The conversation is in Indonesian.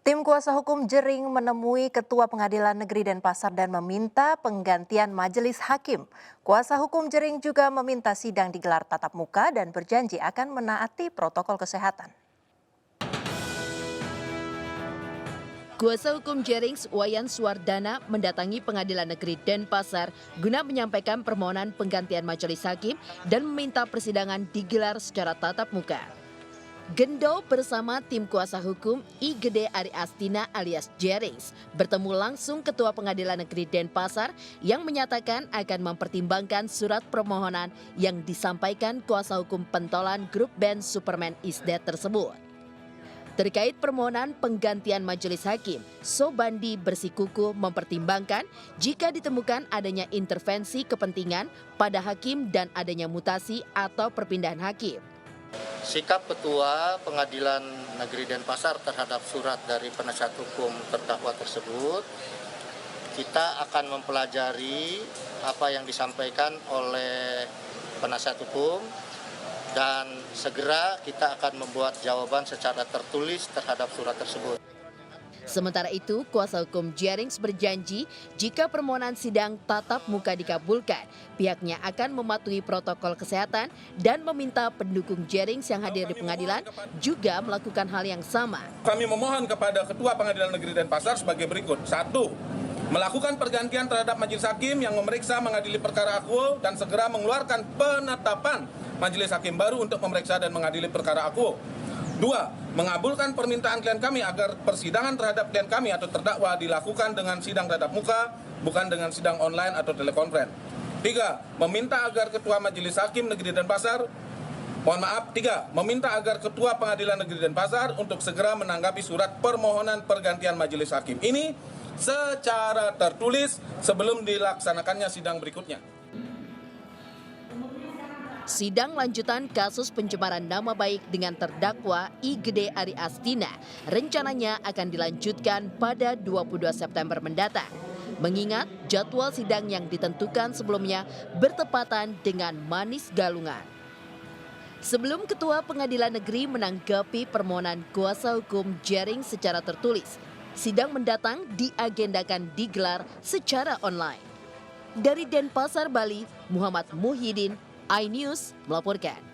Tim kuasa hukum Jering menemui Ketua Pengadilan Negeri Denpasar dan meminta penggantian majelis hakim. Kuasa hukum Jering juga meminta sidang digelar tatap muka dan berjanji akan menaati protokol kesehatan. Kuasa hukum Jering Wayan Suwardana mendatangi Pengadilan Negeri Denpasar guna menyampaikan permohonan penggantian majelis hakim dan meminta persidangan digelar secara tatap muka. Gendo bersama tim kuasa hukum I Gede Ari Astina alias Jerings bertemu langsung Ketua Pengadilan Negeri Denpasar yang menyatakan akan mempertimbangkan surat permohonan yang disampaikan kuasa hukum pentolan grup band Superman is Dead tersebut. Terkait permohonan penggantian majelis hakim, Sobandi bersikukuh mempertimbangkan jika ditemukan adanya intervensi kepentingan pada hakim dan adanya mutasi atau perpindahan hakim. Sikap Ketua Pengadilan Negeri Denpasar terhadap surat dari penasihat hukum terdakwa tersebut, kita akan mempelajari apa yang disampaikan oleh penasihat hukum dan segera kita akan membuat jawaban secara tertulis terhadap surat tersebut. Sementara itu, kuasa hukum Jerings berjanji jika permohonan sidang tatap muka dikabulkan, pihaknya akan mematuhi protokol kesehatan dan meminta pendukung Jerings yang hadir di pengadilan juga melakukan hal yang sama. Kami memohon kepada Ketua Pengadilan Negeri Denpasar sebagai berikut. 1. Melakukan pergantian terhadap majelis hakim yang memeriksa mengadili perkara akuo dan segera mengeluarkan penetapan majelis hakim baru untuk memeriksa dan mengadili perkara akuo. 2. Mengabulkan permintaan klien kami agar persidangan terhadap klien kami atau terdakwa dilakukan dengan sidang tatap muka, bukan dengan sidang online atau telekonferensi. 3. Meminta agar Ketua Majelis Hakim Negeri Denpasar, meminta agar Ketua Pengadilan Negeri Denpasar untuk segera menanggapi surat permohonan pergantian majelis hakim ini secara tertulis sebelum dilaksanakannya sidang berikutnya. Sidang lanjutan kasus pencemaran nama baik dengan terdakwa I Gede Ari Astina rencananya akan dilanjutkan pada 22 September mendatang. Mengingat jadwal sidang yang ditentukan sebelumnya bertepatan dengan Manis Galungan. Sebelum Ketua Pengadilan Negeri menanggapi permohonan kuasa hukum Jering secara tertulis, sidang mendatang diagendakan digelar secara online. Dari Denpasar, Bali, Muhammad Muhyiddin, iNews melaporkan.